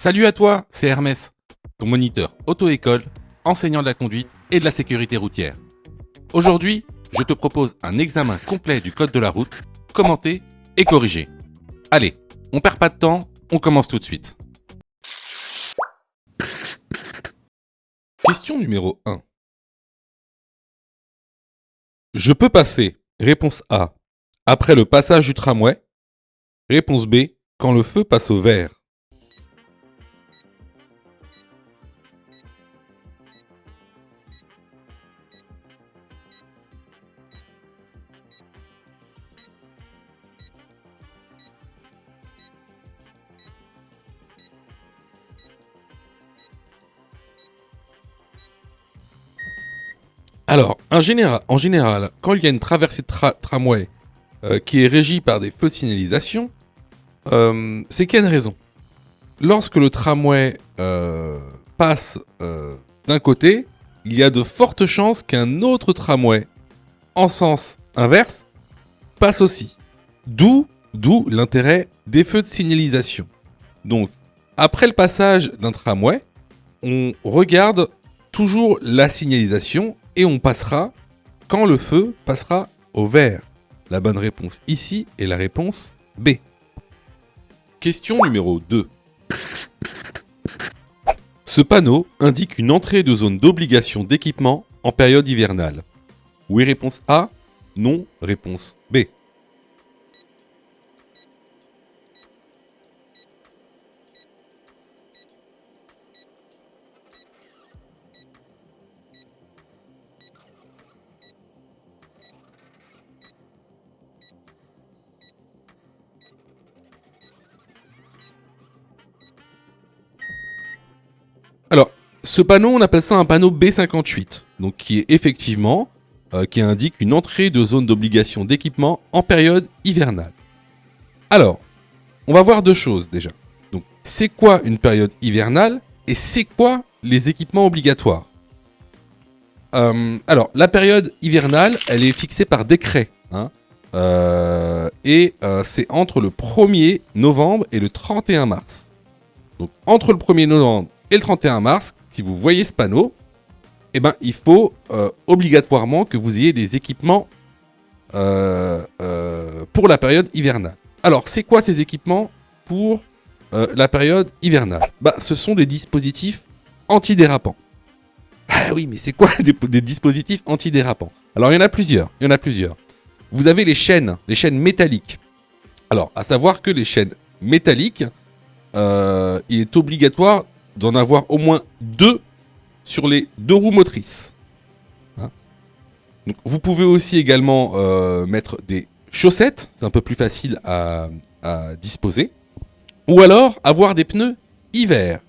Salut à toi, c'est Hermès, ton moniteur auto-école, enseignant de la conduite et de la sécurité routière. Aujourd'hui, je te propose un examen complet du code de la route, commenté et corrigé. Allez, on perd pas de temps, on commence tout de suite. Question numéro 1. Je peux passer, réponse A, après le passage du tramway. Réponse B, quand le feu passe au vert. Alors, en général, quand il y a une traversée de tramway qui est régie par des feux de signalisation, c'est qu'il y a une raison. Lorsque le tramway passe d'un côté, il y a de fortes chances qu'un autre tramway, en sens inverse, passe aussi. D'où l'intérêt des feux de signalisation. Donc, après le passage d'un tramway, on regarde toujours la signalisation et on passera quand le feu passera au vert. La bonne réponse ici est la réponse B. Question numéro 2. Ce panneau indique une entrée de zone d'obligation d'équipement en période hivernale. Oui, réponse A. Non, réponse B. Alors, ce panneau, on appelle ça un panneau B58, donc qui est effectivement, qui indique une entrée de zone d'obligation d'équipement en période hivernale. Alors, on va voir deux choses déjà. Donc, c'est quoi une période hivernale et c'est quoi les équipements obligatoires ? Alors, la période hivernale, elle est fixée par décret, c'est entre le 1er novembre et le 31 mars. Donc, entre le 1er novembre et le 31 mars, si vous voyez ce panneau, il faut obligatoirement que vous ayez des équipements pour la période hivernale. Alors, c'est quoi ces équipements pour la période hivernale ? Ce sont des dispositifs antidérapants. Ah oui, mais c'est quoi des dispositifs antidérapants ? Alors, il y en a plusieurs. Vous avez les chaînes métalliques. Alors, à savoir que les chaînes métalliques, il est obligatoire d'en avoir au moins 2 sur les 2 roues motrices. Donc, vous pouvez aussi également mettre des chaussettes, c'est un peu plus facile à disposer. Ou alors avoir des pneus hiver.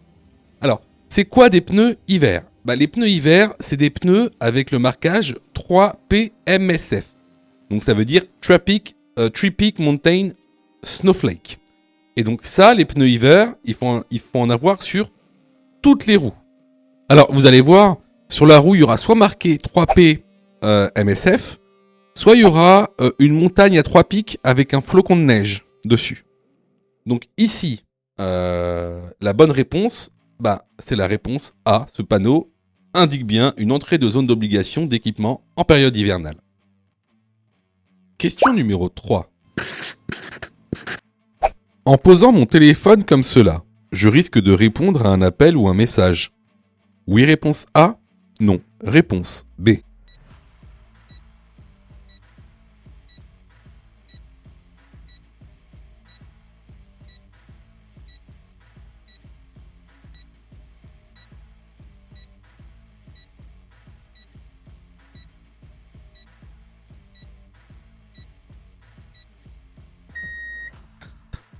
Alors, c'est quoi des pneus hiver ? Les pneus hiver, c'est des pneus avec le marquage 3PMSF. Donc ça veut dire Three-Peak Mountain Snowflake. Et donc ça, les pneus hiver, il faut en avoir sur toutes les roues. Alors, vous allez voir, sur la roue, il y aura soit marqué 3P MSF, soit il y aura une montagne à 3 pics avec un flocon de neige dessus. Donc ici, la bonne réponse, c'est la réponse A. Ce panneau indique bien une entrée de zone d'obligation d'équipement en période hivernale. Question numéro 3. En posant mon téléphone comme cela, je risque de répondre à un appel ou un message. Oui, réponse A. Non, réponse B.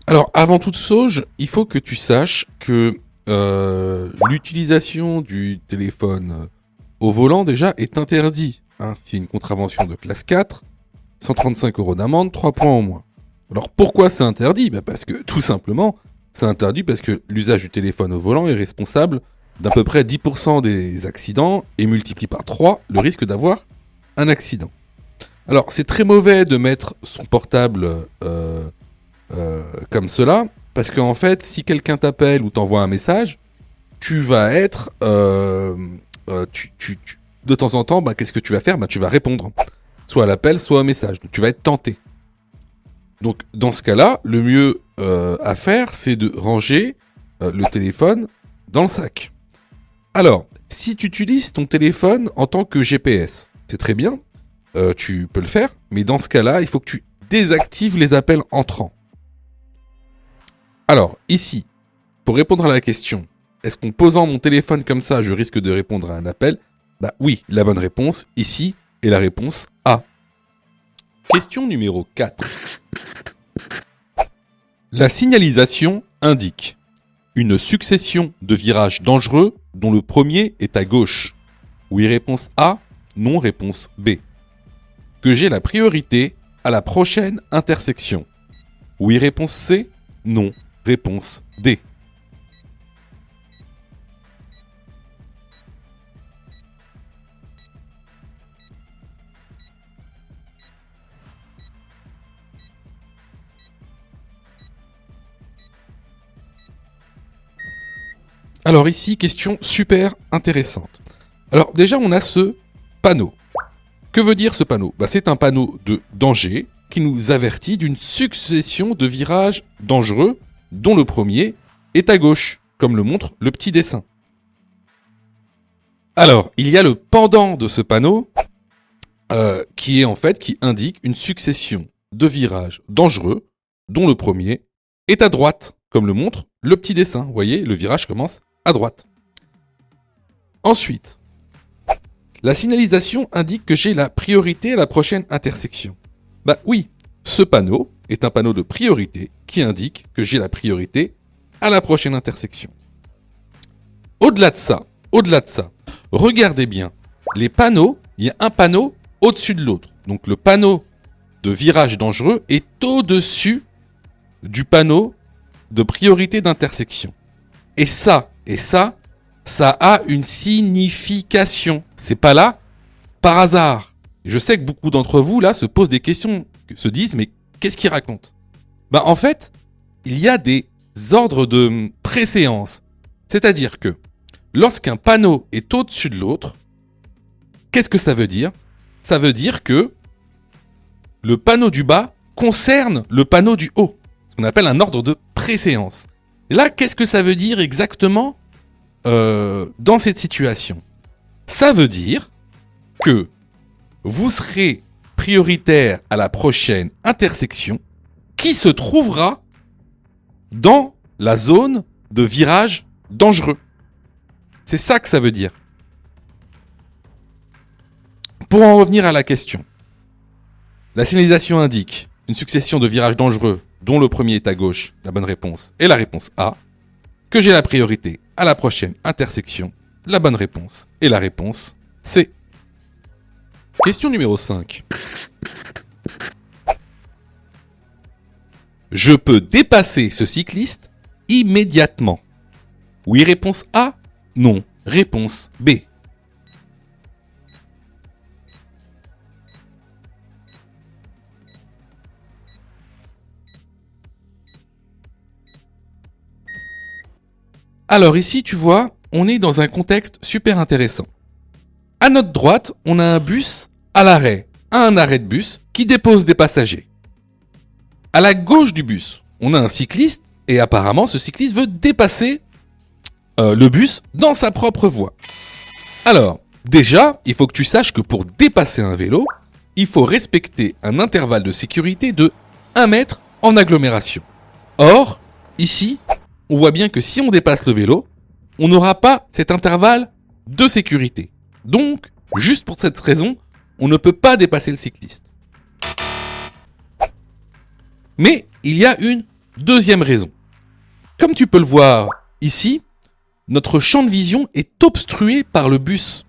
Alors, avant toute chose, il faut que tu saches que l'utilisation du téléphone au volant, déjà, est interdit. C'est une contravention de classe 4, 135 € d'amende, 3 points en moins. Alors, pourquoi c'est interdit ? Parce que, tout simplement, c'est interdit parce que l'usage du téléphone au volant est responsable d'à peu près 10% des accidents et multiplie par 3 le risque d'avoir un accident. Alors, c'est très mauvais de mettre son portable comme cela, Parce qu'en fait, si quelqu'un t'appelle ou t'envoie un message, tu vas être... de temps en temps, qu'est-ce que tu vas faire ? Tu vas répondre. Soit à l'appel, soit au message. Donc, tu vas être tenté. Donc, dans ce cas-là, le mieux à faire, c'est de ranger le téléphone dans le sac. Alors, si tu utilises ton téléphone en tant que GPS, c'est très bien, tu peux le faire, mais dans ce cas-là, il faut que tu désactives les appels entrants. Alors, ici, pour répondre à la question, est-ce qu'en posant mon téléphone comme ça, je risque de répondre à un appel ? Oui, la bonne réponse, ici, est la réponse A. Question numéro 4. La signalisation indique une succession de virages dangereux dont le premier est à gauche. Oui, réponse A, non, réponse B. Que j'ai la priorité à la prochaine intersection. Oui, réponse C, non, réponse D. Alors ici, question super intéressante. Alors déjà, on a ce panneau. Que veut dire ce panneau ? C'est un panneau de danger qui nous avertit d'une succession de virages dangereux dont le premier est à gauche, comme le montre le petit dessin. Alors, il y a le pendant de ce panneau qui indique une succession de virages dangereux dont le premier est à droite, comme le montre le petit dessin. Vous voyez, le virage commence à droite. Ensuite, la signalisation indique que j'ai la priorité à la prochaine intersection. Oui, ce panneau est un panneau de priorité qui indique que j'ai la priorité à la prochaine intersection. Au-delà de ça, regardez bien, les panneaux, il y a un panneau au-dessus de l'autre. Donc le panneau de virage dangereux est au-dessus du panneau de priorité d'intersection. Et ça a une signification. C'est pas là par hasard. Je sais que beaucoup d'entre vous, là, se posent des questions, se disent, mais qu'est-ce qu'il raconte ? En fait, il y a des ordres de préséance. C'est-à-dire que lorsqu'un panneau est au-dessus de l'autre, qu'est-ce que ça veut dire ? Ça veut dire que le panneau du bas concerne le panneau du haut. Ce qu'on appelle un ordre de préséance. Et là, qu'est-ce que ça veut dire exactement dans cette situation ? Ça veut dire que vous serez prioritaire à la prochaine intersection qui se trouvera dans la zone de virage dangereux. C'est ça que ça veut dire. Pour en revenir à la question, la signalisation indique une succession de virages dangereux dont le premier est à gauche, la bonne réponse est la réponse A, que j'ai la priorité à la prochaine intersection, la bonne réponse est la réponse C. Question numéro 5. Je peux dépasser ce cycliste immédiatement. Oui, réponse A. Non, réponse B. Alors ici, tu vois, on est dans un contexte super intéressant. À notre droite, on a un bus à l'arrêt, un arrêt de bus qui dépose des passagers. À la gauche du bus, on a un cycliste et apparemment ce cycliste veut dépasser le bus dans sa propre voie. Alors, déjà, il faut que tu saches que pour dépasser un vélo, il faut respecter un intervalle de sécurité de 1 mètre en agglomération. Or, ici, on voit bien que si on dépasse le vélo, on n'aura pas cet intervalle de sécurité. Donc, juste pour cette raison, on ne peut pas dépasser le cycliste. Mais il y a une deuxième raison. Comme tu peux le voir ici, notre champ de vision est obstrué par le bus.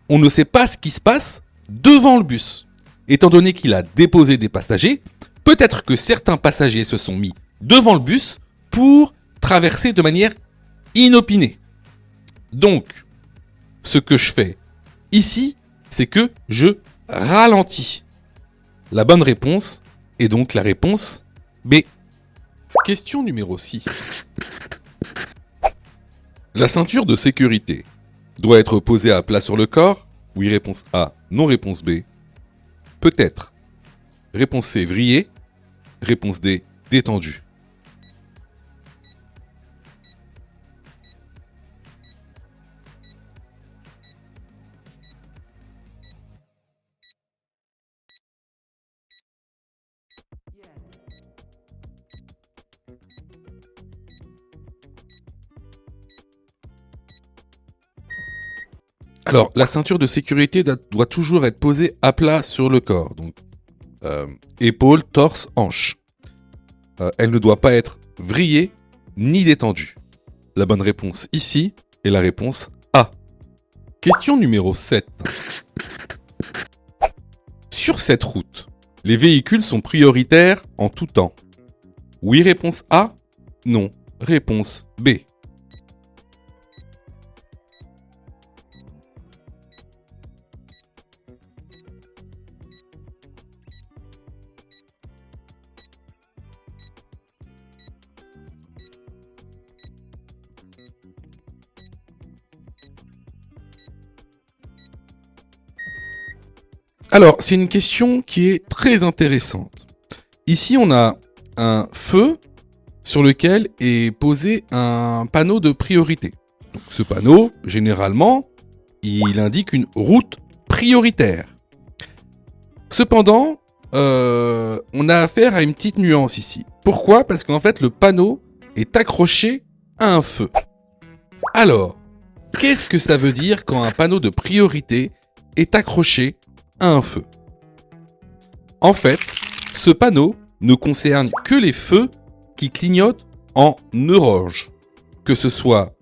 On ne sait pas ce qui se passe devant le bus. Étant donné qu'il a déposé des passagers, peut-être que certains passagers se sont mis devant le bus pour traverser de manière inopinée. Donc, ce que je fais ici, c'est que je ralentis. La bonne réponse est donc la réponse B. Question numéro 6. La ceinture de sécurité doit être posée à plat sur le corps? Oui, réponse A. Non, réponse B. Peut-être. Réponse C, vrillée. Réponse D, détendue. Alors, la ceinture de sécurité doit toujours être posée à plat sur le corps. Donc, épaules, torse, hanche. Elle ne doit pas être vrillée ni détendue. La bonne réponse ici est la réponse A. Question numéro 7. Sur cette route, les véhicules sont prioritaires en tout temps. Oui, réponse A. Non, réponse B. Alors, c'est une question qui est très intéressante. Ici, on a un feu sur lequel est posé un panneau de priorité. Donc, ce panneau, généralement, il indique une route prioritaire. Cependant, on a affaire à une petite nuance ici. Pourquoi ? Parce qu'en fait, le panneau est accroché à un feu. Alors, qu'est-ce que ça veut dire quand un panneau de priorité est accroché à un feu ? En fait, ce panneau ne concerne que les feux qui clignotent en orange, que ce soit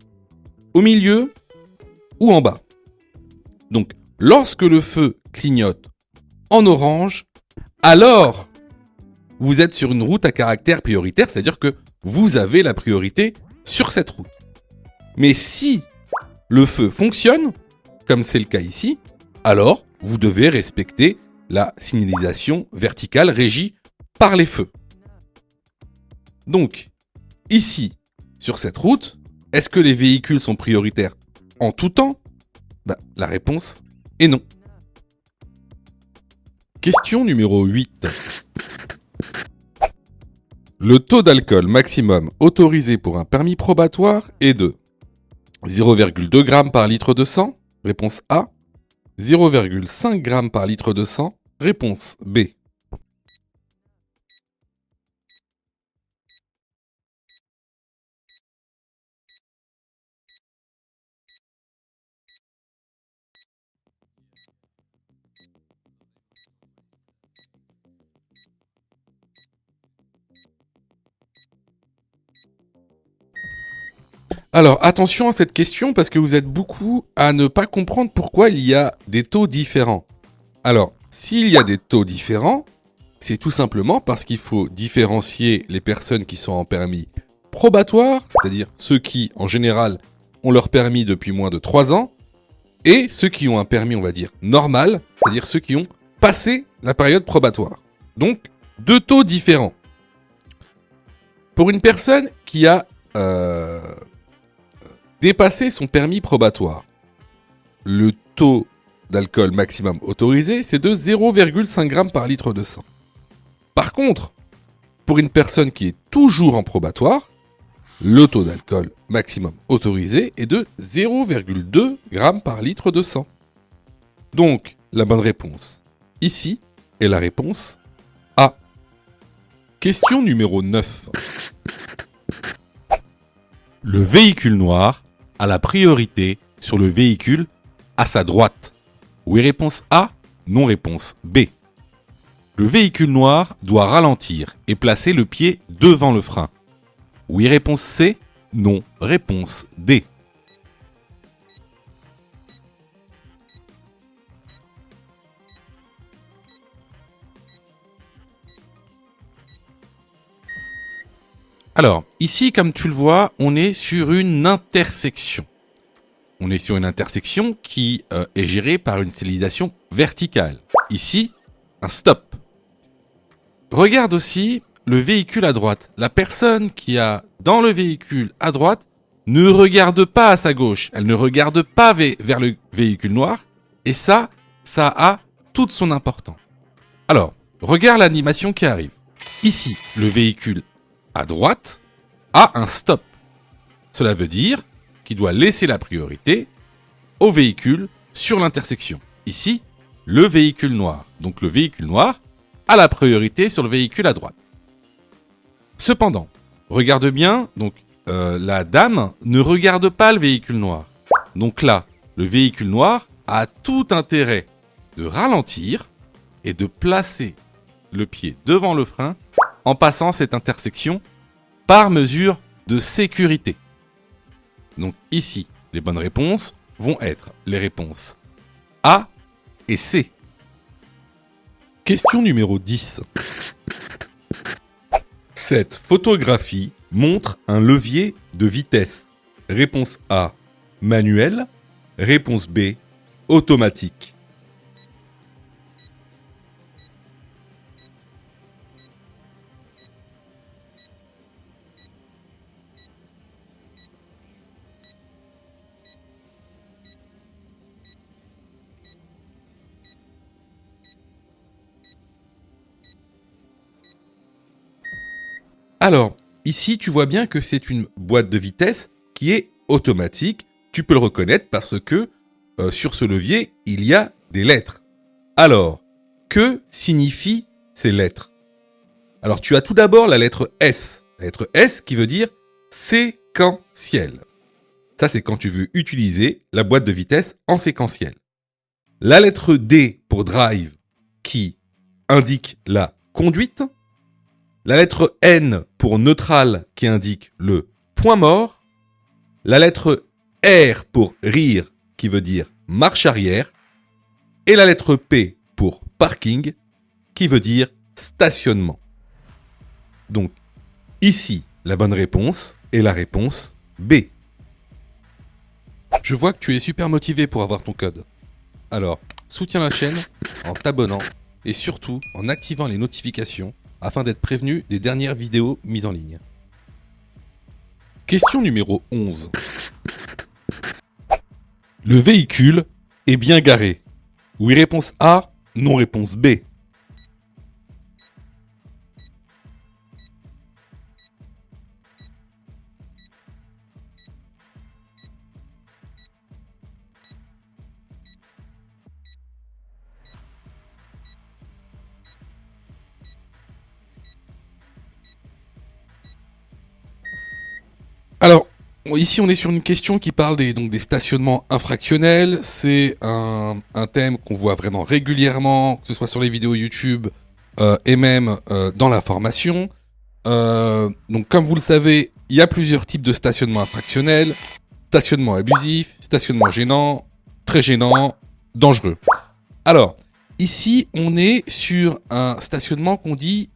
au milieu ou en bas. Donc, lorsque le feu clignote en orange, alors vous êtes sur une route à caractère prioritaire, c'est-à-dire que vous avez la priorité sur cette route. Mais si le feu fonctionne, comme c'est le cas ici, alors vous devez respecter la signalisation verticale régie par les feux. Donc, ici, sur cette route, est-ce que les véhicules sont prioritaires en tout temps ? La réponse est non. Question numéro 8. Le taux d'alcool maximum autorisé pour un permis probatoire est de 0,2 g par litre de sang, réponse A. 0,5 g par litre de sang, réponse B. Alors, attention à cette question parce que vous êtes beaucoup à ne pas comprendre pourquoi il y a des taux différents. Alors, s'il y a des taux différents, c'est tout simplement parce qu'il faut différencier les personnes qui sont en permis probatoire, c'est-à-dire ceux qui, en général, ont leur permis depuis moins de 3 ans, et ceux qui ont un permis, on va dire, normal, c'est-à-dire ceux qui ont passé la période probatoire. Donc, 2 taux différents. Pour une personne qui a dépassé son permis probatoire, le taux d'alcool maximum autorisé, c'est de 0,5 g par litre de sang. Par contre, pour une personne qui est toujours en probatoire, le taux d'alcool maximum autorisé est de 0,2 g par litre de sang. Donc, la bonne réponse ici est la réponse A. Question numéro 9. Le véhicule noir a la priorité sur le véhicule à sa droite. Oui, réponse A, non, réponse B. Le véhicule noir doit ralentir et placer le pied devant le frein. Oui, réponse C, non, réponse D. Alors, ici, comme tu le vois, on est sur une intersection. On est sur une intersection qui est gérée par une signalisation verticale. Ici, un stop. Regarde aussi le véhicule à droite. La personne qui a dans le véhicule à droite ne regarde pas à sa gauche. Elle ne regarde pas vers le véhicule noir. Et ça a toute son importance. Alors, regarde l'animation qui arrive. Ici, le véhicule à droite a un stop. Cela veut dire qu'il doit laisser la priorité au véhicule sur l'intersection. Ici, le véhicule noir. Donc le véhicule noir a la priorité sur le véhicule à droite. Cependant, regarde bien, donc la dame ne regarde pas le véhicule noir. Donc là, le véhicule noir a tout intérêt de ralentir et de placer le pied devant le frein en passant cette intersection par mesure de sécurité. Donc ici, les bonnes réponses vont être les réponses A et C. Question numéro 10. Cette photographie montre un levier de vitesse. Réponse A, manuel. Réponse B, automatique. Alors, ici, tu vois bien que c'est une boîte de vitesse qui est automatique. Tu peux le reconnaître parce que sur ce levier, il y a des lettres. Alors, que signifient ces lettres? Alors, tu as tout d'abord la lettre S. La lettre S qui veut dire séquentiel. Ça, c'est quand tu veux utiliser la boîte de vitesse en séquentiel. La lettre D pour drive qui indique la conduite. La lettre N pour neutral qui indique le point mort. La lettre R pour rire qui veut dire marche arrière. Et la lettre P pour parking qui veut dire stationnement. Donc ici, la bonne réponse est la réponse B. Je vois que tu es super motivé pour avoir ton code. Alors, soutiens la chaîne en t'abonnant et surtout en activant les notifications afin d'être prévenu des dernières vidéos mises en ligne. Question numéro 11. Le véhicule est bien garé. Oui, réponse A, non, réponse B. Alors, ici on est sur une question qui parle des stationnements infractionnels. C'est un thème qu'on voit vraiment régulièrement, que ce soit sur les vidéos YouTube et même dans la formation. Donc comme vous le savez, il y a plusieurs types de stationnement infractionnel. Stationnement abusif, stationnement gênant, très gênant, dangereux. Alors, ici on est sur un stationnement qu'on dit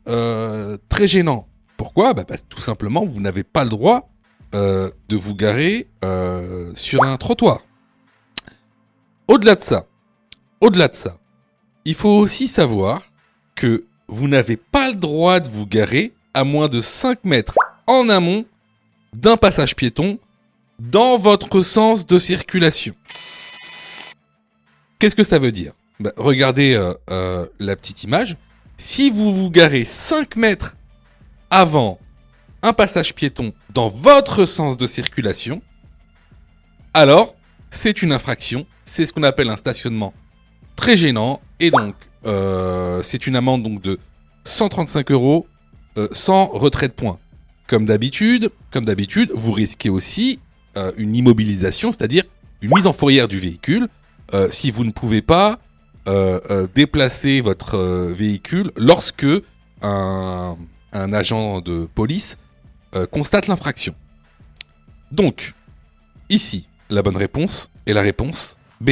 très gênant. Pourquoi ? Parce que tout simplement, vous n'avez pas le droit de vous garer sur un trottoir. Au-delà de ça, il faut aussi savoir que vous n'avez pas le droit de vous garer à moins de 5 mètres en amont d'un passage piéton dans votre sens de circulation. Qu'est-ce que ça veut dire ? Regardez la petite image. Si vous vous garez 5 mètres avant un passage piéton dans votre sens de circulation, alors c'est une infraction. C'est ce qu'on appelle un stationnement très gênant. Et donc, c'est une amende donc, de 135 € sans retrait de points. Comme d'habitude, vous risquez aussi une immobilisation, c'est-à-dire une mise en fourrière du véhicule, si vous ne pouvez pas déplacer votre véhicule lorsque un agent de police constate l'infraction. Donc, ici, la bonne réponse est la réponse B.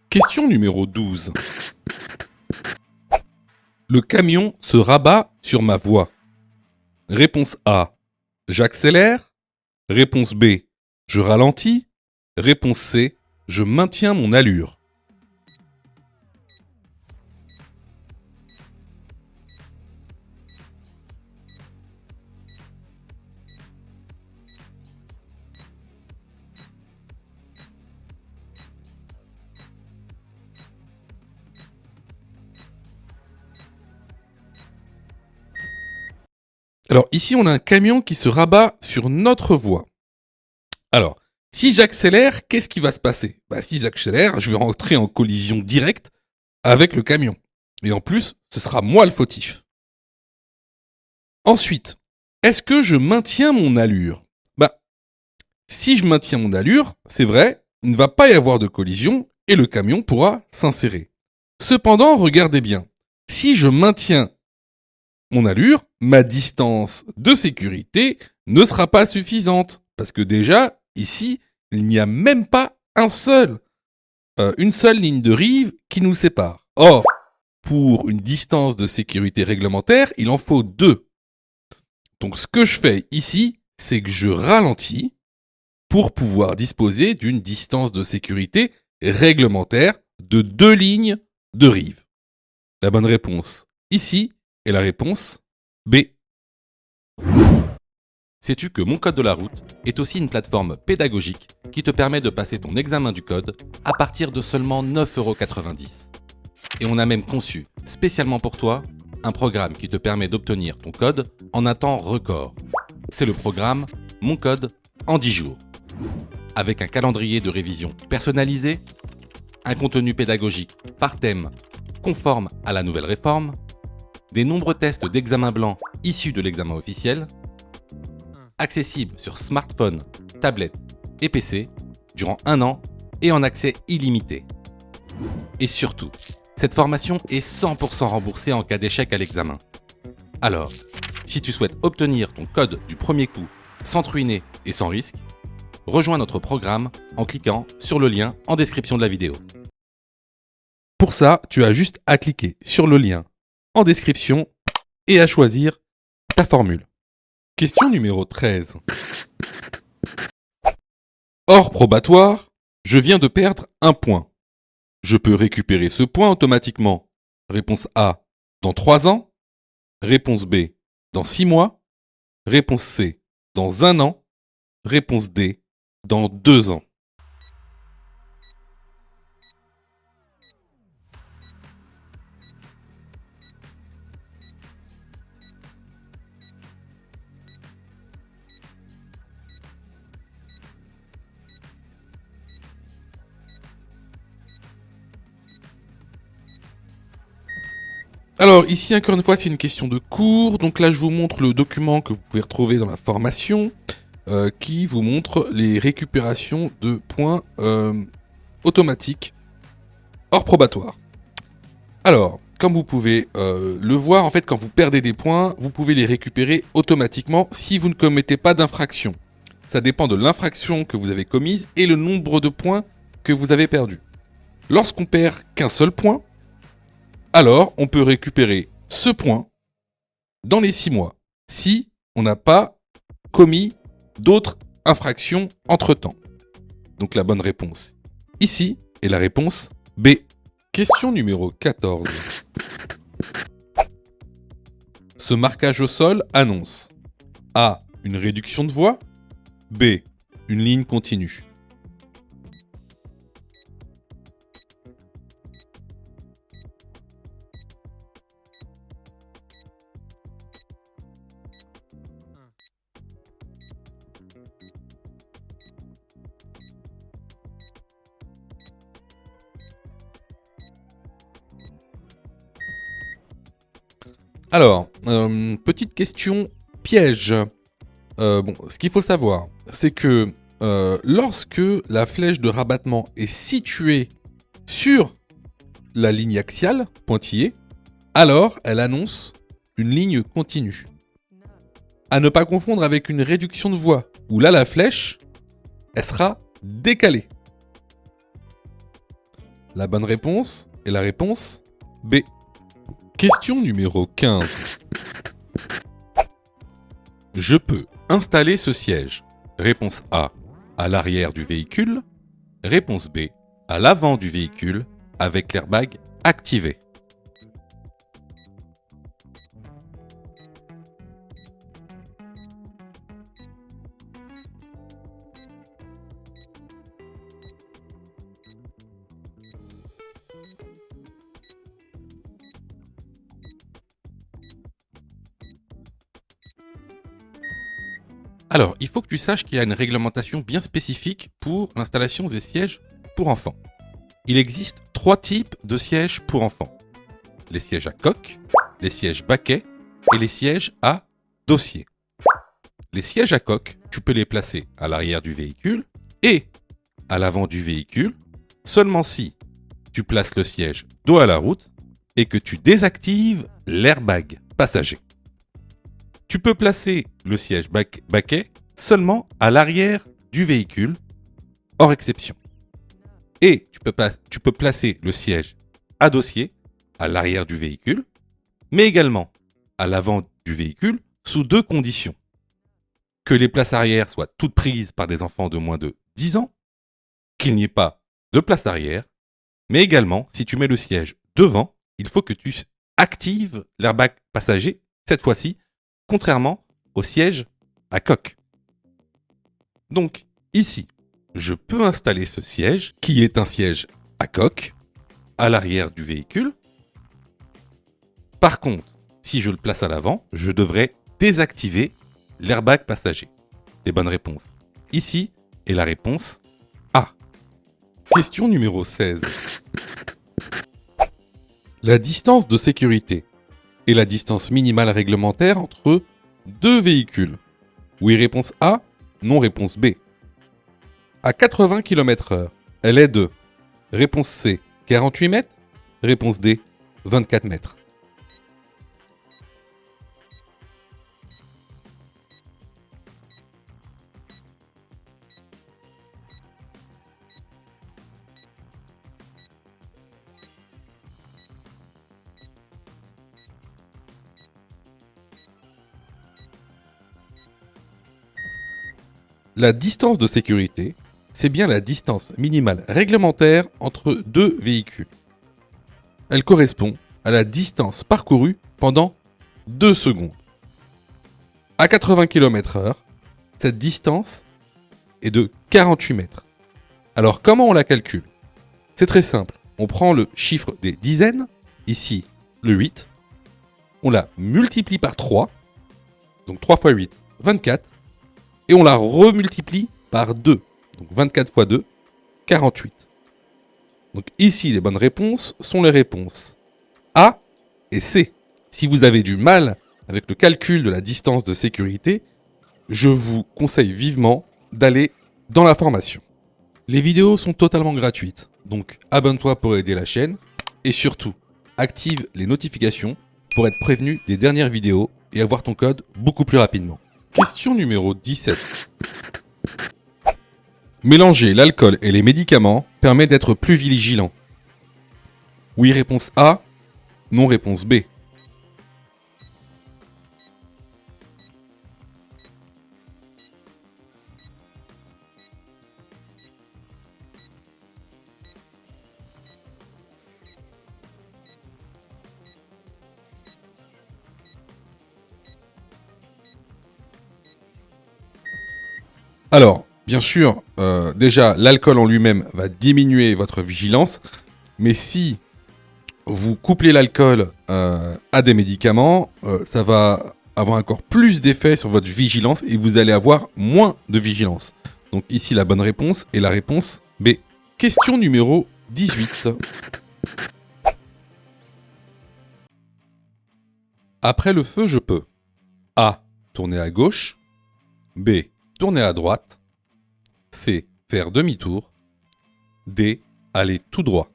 Question numéro 12. Le camion se rabat sur ma voie. Réponse A, j'accélère. Réponse B, je ralentis. Réponse C, je maintiens mon allure. Alors ici, on a un camion qui se rabat sur notre voie. Alors, si j'accélère, qu'est-ce qui va se passer? Si j'accélère, je vais rentrer en collision directe avec le camion. Et en plus, ce sera moi le fautif. Ensuite, est-ce que je maintiens mon allure? Si je maintiens mon allure, c'est vrai, il ne va pas y avoir de collision et le camion pourra s'insérer. Cependant, regardez bien, si je maintiens mon allure, ma distance de sécurité ne sera pas suffisante. Parce que déjà, ici, il n'y a même pas une seule ligne de rive qui nous sépare. Or, pour une distance de sécurité réglementaire, il en faut 2. Donc ce que je fais ici, c'est que je ralentis pour pouvoir disposer d'une distance de sécurité réglementaire de 2 lignes de rive. La bonne réponse ici est la réponse B. Sais-tu que Mon Code de la route est aussi une plateforme pédagogique qui te permet de passer ton examen du code à partir de seulement 9,90 €. Et on a même conçu, spécialement pour toi, un programme qui te permet d'obtenir ton code en un temps record. C'est le programme Mon Code en 10 jours. Avec un calendrier de révision personnalisé, un contenu pédagogique par thème conforme à la nouvelle réforme, des nombreux tests d'examen blanc issus de l'examen officiel, accessible sur smartphone, tablette et PC durant 1 an et en accès illimité. Et surtout, cette formation est 100% remboursée en cas d'échec à l'examen. Alors, si tu souhaites obtenir ton code du premier coup sans te ruiner et sans risque, rejoins notre programme en cliquant sur le lien en description de la vidéo. Pour ça, tu as juste à cliquer sur le lien en description et à choisir ta formule. Question numéro 13. Hors probatoire, je viens de perdre 1 point. Je peux récupérer ce point automatiquement. Réponse A, dans 3 ans. Réponse B, dans 6 mois. Réponse C, dans 1 an. Réponse D, dans 2 ans. Alors ici encore une fois c'est une question de cours, donc là je vous montre le document que vous pouvez retrouver dans la formation qui vous montre les récupérations de points automatiques hors probatoire. Alors, comme vous pouvez le voir, en fait quand vous perdez des points, vous pouvez les récupérer automatiquement si vous ne commettez pas d'infraction. Ça dépend de l'infraction que vous avez commise et le nombre de points que vous avez perdus. Lorsqu'on perd qu'un seul point, alors on peut récupérer ce point dans les 6 mois, si on n'a pas commis d'autres infractions entre-temps. Donc la bonne réponse ici est la réponse B. Question numéro 14. Ce marquage au sol annonce A. Une réduction de voie, B. Une ligne continue. Alors, petite question piège. Ce qu'il faut savoir, c'est que lorsque la flèche de rabattement est située sur la ligne axiale, pointillée, alors elle annonce une ligne continue. À ne pas confondre avec une réduction de voie, où là la flèche, elle sera décalée. La bonne réponse est la réponse B. Question numéro 15. Je peux installer ce siège. Réponse A, à l'arrière du véhicule. Réponse B, à l'avant du véhicule avec l'airbag activé. Alors, il faut que tu saches qu'il y a une réglementation bien spécifique pour l'installation des sièges pour enfants. Il existe 3 types de sièges pour enfants. Les sièges à coque, les sièges baquets et les sièges à dossier. Les sièges à coque, tu peux les placer à l'arrière du véhicule et à l'avant du véhicule, seulement si tu places le siège dos à la route et que tu désactives l'airbag passager. Tu peux placer le siège baquet seulement à l'arrière du véhicule, hors exception. Et tu peux placer le siège à dossier à l'arrière du véhicule, mais également à l'avant du véhicule sous 2 conditions. Que les places arrière soient toutes prises par des enfants de moins de 10 ans, qu'il n'y ait pas de place arrière, mais également, si tu mets le siège devant, il faut que tu actives l'airbag passager, cette fois-ci, contrairement au siège à coque. Donc, ici, je peux installer ce siège, qui est un siège à coque, à l'arrière du véhicule. Par contre, si je le place à l'avant, je devrais désactiver l'airbag passager. Les bonnes réponses ici et la réponse A. Question numéro 16. La distance de sécurité est la distance minimale réglementaire entre 2 véhicules. Oui, réponse A, non, réponse B. À 80 km/h, elle est de réponse C, 48 mètres, réponse D, 24 mètres. La distance de sécurité, c'est bien la distance minimale réglementaire entre 2 véhicules. Elle correspond à la distance parcourue pendant 2 secondes. À 80 km/h, cette distance est de 48 mètres. Alors comment on la calcule? C'est très simple. On prend le chiffre des dizaines, ici le 8, on la multiplie par 3, donc 3 x 8, 24, et on la remultiplie par 2. Donc 24 x 2, 48. Donc ici, les bonnes réponses sont les réponses A et C. Si vous avez du mal avec le calcul de la distance de sécurité, je vous conseille vivement d'aller dans la formation. Les vidéos sont totalement gratuites, donc abonne-toi pour aider la chaîne et surtout, active les notifications pour être prévenu des dernières vidéos et avoir ton code beaucoup plus rapidement. Question numéro 17. Mélanger l'alcool et les médicaments permet d'être plus vigilant. Oui, réponse A. Non, réponse B. Alors, bien sûr, déjà, l'alcool en lui-même va diminuer votre vigilance, mais si vous couplez l'alcool à des médicaments, ça va avoir encore plus d'effet sur votre vigilance et vous allez avoir moins de vigilance. Donc ici, la bonne réponse est la réponse B. Question numéro 18. Après le feu, je peux A. Tourner à gauche. B. Tourner à droite. C. Faire demi-tour. D. Aller tout droit.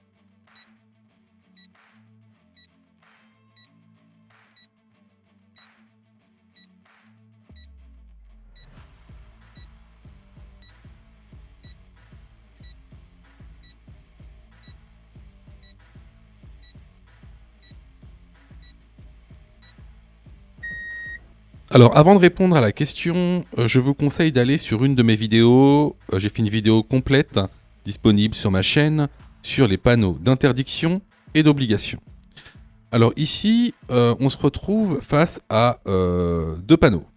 Alors, avant de répondre à la question, je vous conseille d'aller sur une de mes vidéos. J'ai fait une vidéo complète disponible sur ma chaîne sur les panneaux d'interdiction et d'obligation. Alors ici, on se retrouve face à 2 panneaux.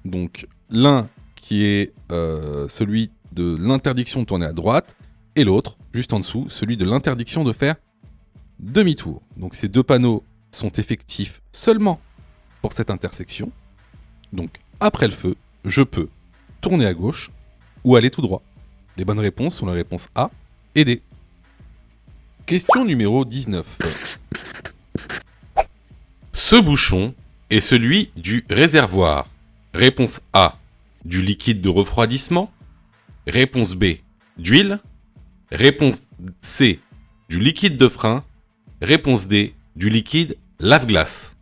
Donc l'un qui est celui de l'interdiction de tourner à droite et l'autre, juste en dessous, celui de l'interdiction de faire demi-tour. Donc ces 2 panneaux sont effectifs seulement pour cette intersection. Donc après le feu, je peux tourner à gauche ou aller tout droit? Les bonnes réponses sont la réponse A et D. Question numéro 19. Ce bouchon est celui du réservoir. Réponse A, du liquide de refroidissement. Réponse B, d'huile. Réponse C, du liquide de frein. Réponse D, du liquide lave-glace.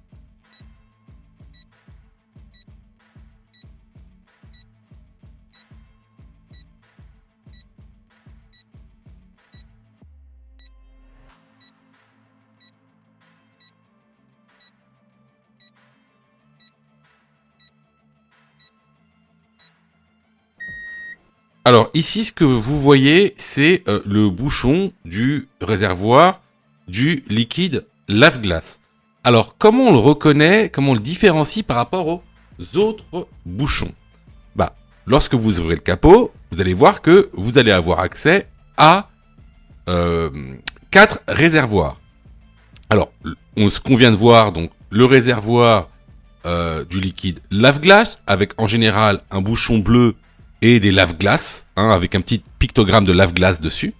Alors ici, ce que vous voyez, c'est le bouchon du réservoir du liquide lave-glace. Alors, comment on le reconnaît, comment on le différencie par rapport aux autres bouchons? Bah, lorsque vous ouvrez le capot, vous allez voir que vous allez avoir accès à 4 réservoirs. Alors, ce qu'on vient de voir, donc le réservoir du liquide lave-glace, avec en général un bouchon bleu et des lave-glaces, avec un petit pictogramme de lave-glace dessus.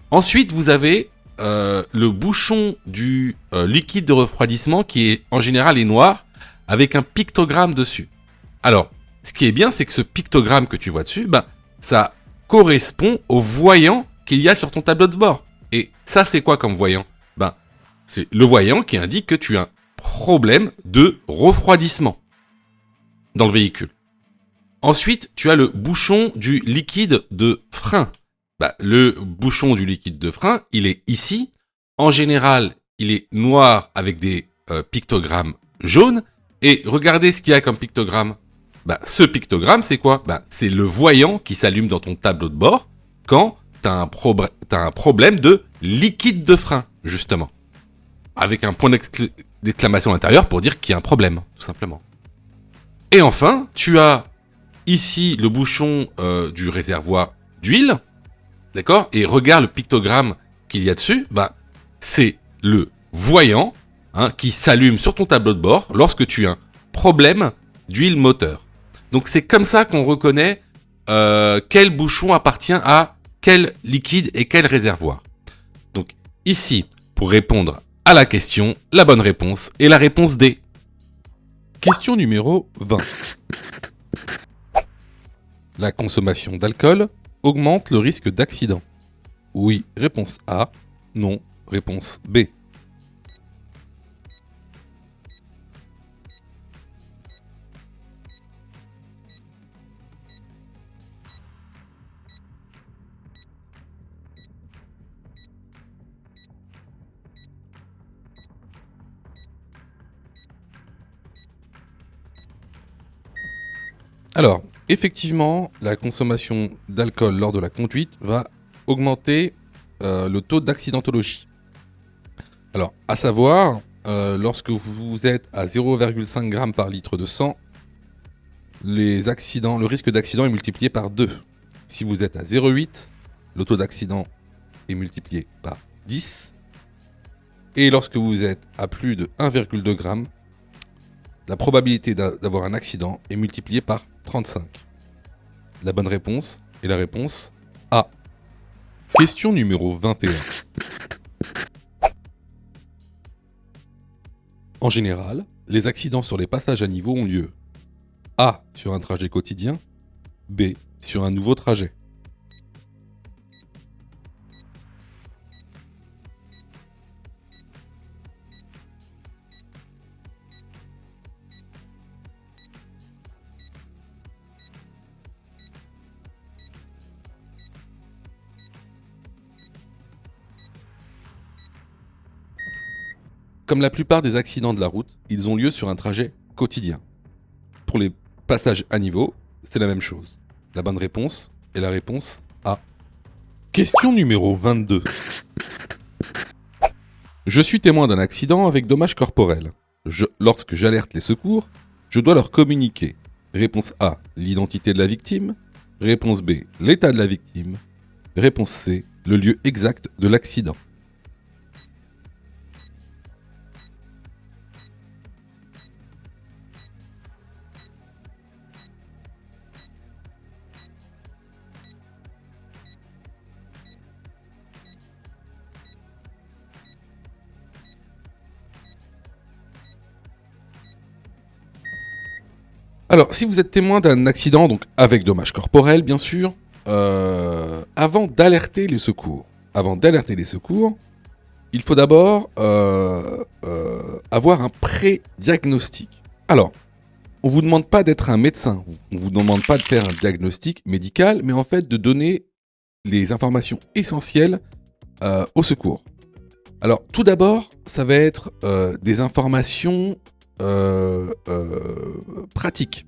Ensuite, vous avez le bouchon du liquide de refroidissement qui est en général est noir, avec un pictogramme dessus. Alors, ce qui est bien, c'est que ce pictogramme que tu vois dessus, ça correspond au voyant qu'il y a sur ton tableau de bord. Et ça, c'est quoi comme voyant? C'est le voyant qui indique que tu as un problème de refroidissement dans le véhicule. Ensuite, tu as le bouchon du liquide de frein. Le bouchon du liquide de frein, il est ici. En général, il est noir avec des pictogrammes jaunes. Et regardez ce qu'il y a comme pictogramme. Ce pictogramme, c'est quoi? C'est le voyant qui s'allume dans ton tableau de bord quand tu as un problème de liquide de frein, justement. Avec un point d'exclamation à l'intérieur pour dire qu'il y a un problème, tout simplement. Et enfin, tu as ici le bouchon du réservoir d'huile, d'accord? Et regarde le pictogramme qu'il y a dessus, c'est le voyant qui s'allume sur ton tableau de bord lorsque tu as un problème d'huile moteur. Donc c'est comme ça qu'on reconnaît quel bouchon appartient à quel liquide et quel réservoir. Donc ici, pour répondre à la question, la bonne réponse est la réponse D. Question numéro 20. La consommation d'alcool augmente le risque d'accident. Oui, réponse A. Non, réponse B. Alors, effectivement, la consommation d'alcool lors de la conduite va augmenter le taux d'accidentologie. Alors, à savoir, lorsque vous êtes à 0,5 g par litre de sang, le risque d'accident est multiplié par 2. Si vous êtes à 0,8, le taux d'accident est multiplié par 10. Et lorsque vous êtes à plus de 1,2 g, la probabilité d'avoir un accident est multipliée par 35. La bonne réponse est la réponse A. Question numéro 21. En général, les accidents sur les passages à niveau ont lieu A. Sur un trajet quotidien, B. Sur un nouveau trajet. Comme la plupart des accidents de la route, ils ont lieu sur un trajet quotidien. Pour les passages à niveau, c'est la même chose. La bonne réponse est la réponse A. Question numéro 22. Je suis témoin d'un accident avec dommages corporels. Lorsque j'alerte les secours, je dois leur communiquer. Réponse A, l'identité de la victime. Réponse B, l'état de la victime. Réponse C, le lieu exact de l'accident. Alors, si vous êtes témoin d'un accident, donc avec dommages corporels, bien sûr, avant d'alerter les secours, il faut d'abord avoir un pré-diagnostic. Alors, on vous demande pas d'être un médecin, on vous demande pas de faire un diagnostic médical, mais en fait de donner les informations essentielles au secours. Alors, tout d'abord, ça va être des informations pratiques.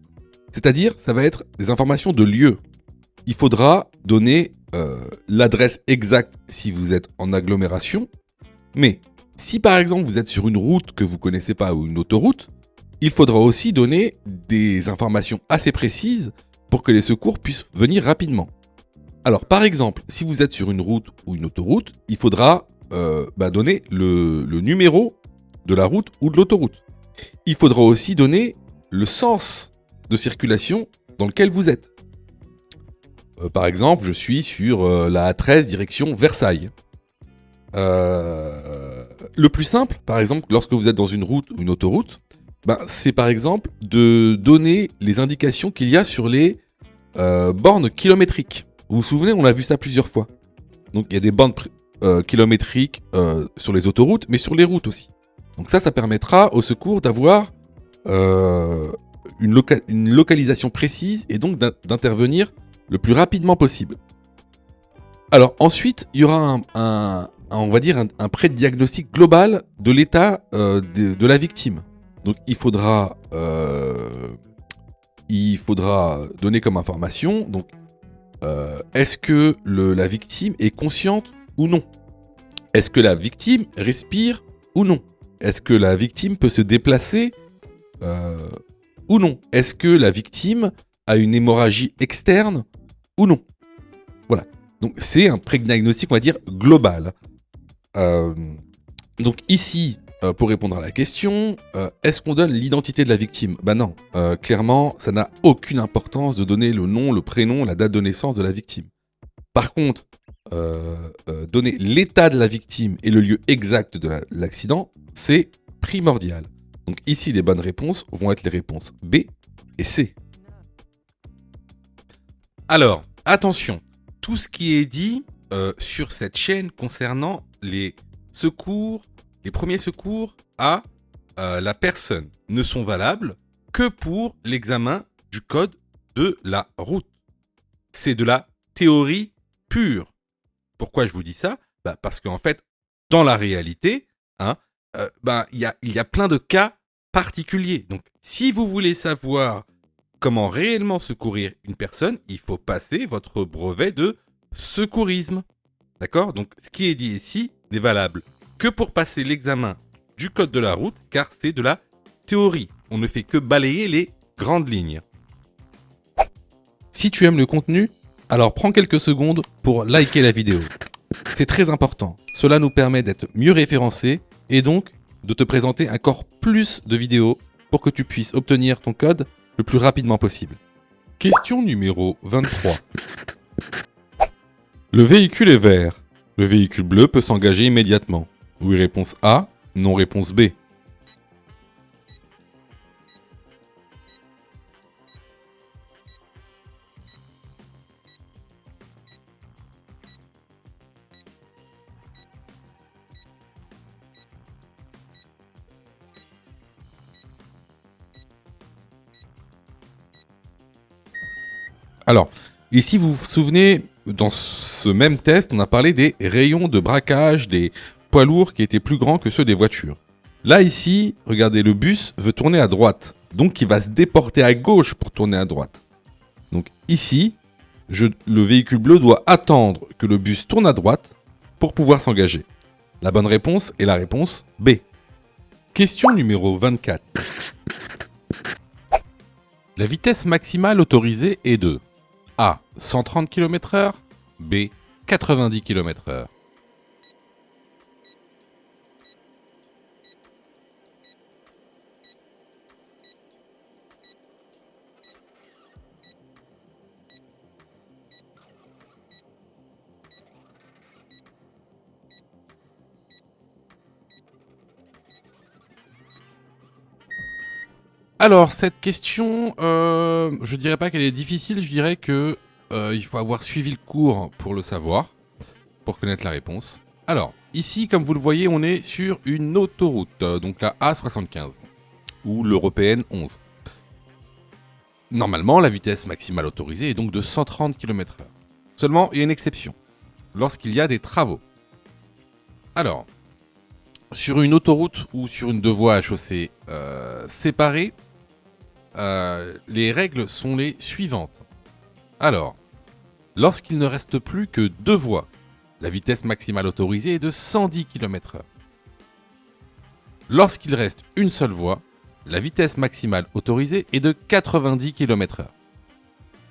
C'est-à-dire, ça va être des informations de lieu. Il faudra donner l'adresse exacte si vous êtes en agglomération. Mais si par exemple vous êtes sur une route que vous ne connaissez pas ou une autoroute, il faudra aussi donner des informations assez précises pour que les secours puissent venir rapidement. Alors par exemple, si vous êtes sur une route ou une autoroute, il faudra donner le numéro de la route ou de l'autoroute. Il faudra aussi donner le sens de circulation dans lequel vous êtes. Par exemple, je suis sur la A13 direction Versailles. Le plus simple, par exemple, lorsque vous êtes dans une route ou une autoroute, c'est par exemple de donner les indications qu'il y a sur les bornes kilométriques. Vous vous souvenez, on a vu ça plusieurs fois. Donc il y a des bornes kilométriques sur les autoroutes, mais sur les routes aussi. Donc ça permettra au secours d'avoir une localisation précise et donc d'intervenir le plus rapidement possible. Alors ensuite, il y aura on va dire un pré-diagnostic global de l'état de la victime. Donc il faudra donner comme information, donc est-ce que la victime est consciente ou non? Est-ce que la victime respire ou non? Est-ce que la victime peut se déplacer ou non? Est-ce que la victime a une hémorragie externe ou non? Voilà. Donc c'est un pré-diagnostic, on va dire, global. Donc ici, pour répondre à la question, est-ce qu'on donne l'identité de la victime? Non. Clairement, ça n'a aucune importance de donner le nom, le prénom, la date de naissance de la victime. Par contre, donner l'état de la victime et le lieu exact de l'accident, c'est primordial. Donc ici, les bonnes réponses vont être les réponses B et C. Alors, attention, tout ce qui est dit sur cette chaîne concernant les secours, les premiers secours à la personne ne sont valables que pour l'examen du code de la route. C'est de la théorie pure. Pourquoi je vous dis ça? Parce qu'en fait, dans la réalité, il y a plein de cas particuliers. Donc, si vous voulez savoir comment réellement secourir une personne, il faut passer votre brevet de secourisme. D'accord? Donc, ce qui est dit ici n'est valable que pour passer l'examen du code de la route, car c'est de la théorie. On ne fait que balayer les grandes lignes. Si tu aimes le contenu, alors prends quelques secondes pour liker la vidéo. C'est très important. Cela nous permet d'être mieux référencés et donc de te présenter encore plus de vidéos pour que tu puisses obtenir ton code le plus rapidement possible. Question numéro 23. Le véhicule est vert. Le véhicule bleu peut s'engager immédiatement. Oui, réponse A, non, réponse B. Alors, ici, vous vous souvenez, dans ce même test, on a parlé des rayons de braquage des poids lourds qui étaient plus grands que ceux des voitures. Là, ici, regardez, le bus veut tourner à droite. Donc, il va se déporter à gauche pour tourner à droite. Donc, ici, le véhicule bleu doit attendre que le bus tourne à droite pour pouvoir s'engager. La bonne réponse est la réponse B. Question numéro 24. La vitesse maximale autorisée est de A. 130 km/h, B. 90 km/h. Alors, cette question, je dirais pas qu'elle est difficile, je dirais que il faut avoir suivi le cours pour le savoir, pour connaître la réponse. Alors, ici, comme vous le voyez, on est sur une autoroute, donc la A75, ou l'européenne 11. Normalement, la vitesse maximale autorisée est donc de 130 km/h. Seulement, il y a une exception, lorsqu'il y a des travaux. Alors, sur une autoroute ou sur une deux voies à chaussée séparée, les règles sont les suivantes. Alors, lorsqu'il ne reste plus que deux voies, la vitesse maximale autorisée est de 110 km/h. Lorsqu'il reste une seule voie, la vitesse maximale autorisée est de 90 km/h.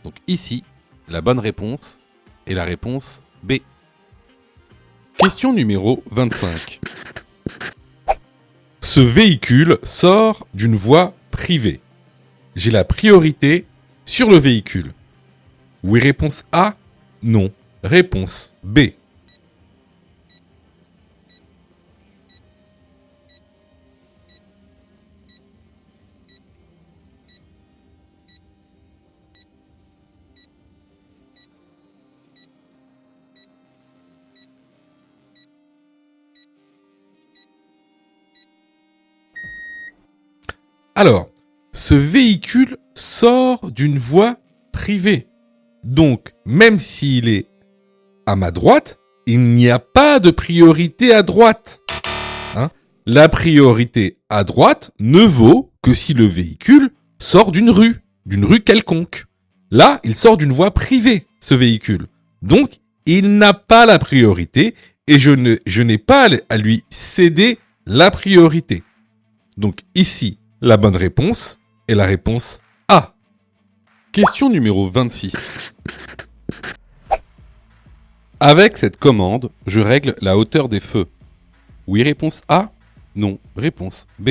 Donc ici, la bonne réponse est la réponse B. Question numéro 25. Ce véhicule sort d'une voie privée. J'ai la priorité sur le véhicule. Oui, réponse A. Non. Réponse B. Alors, ce véhicule sort d'une voie privée. Donc, même s'il est à ma droite, il n'y a pas de priorité à droite. Hein? La priorité à droite ne vaut que si le véhicule sort d'une rue quelconque. Là, il sort d'une voie privée, ce véhicule. Donc, il n'a pas la priorité et je n'ai pas à lui céder la priorité. Donc ici, la bonne réponse est la réponse A. Question numéro 26. Avec cette commande, je règle la hauteur des feux. Oui, réponse A. Non, réponse B.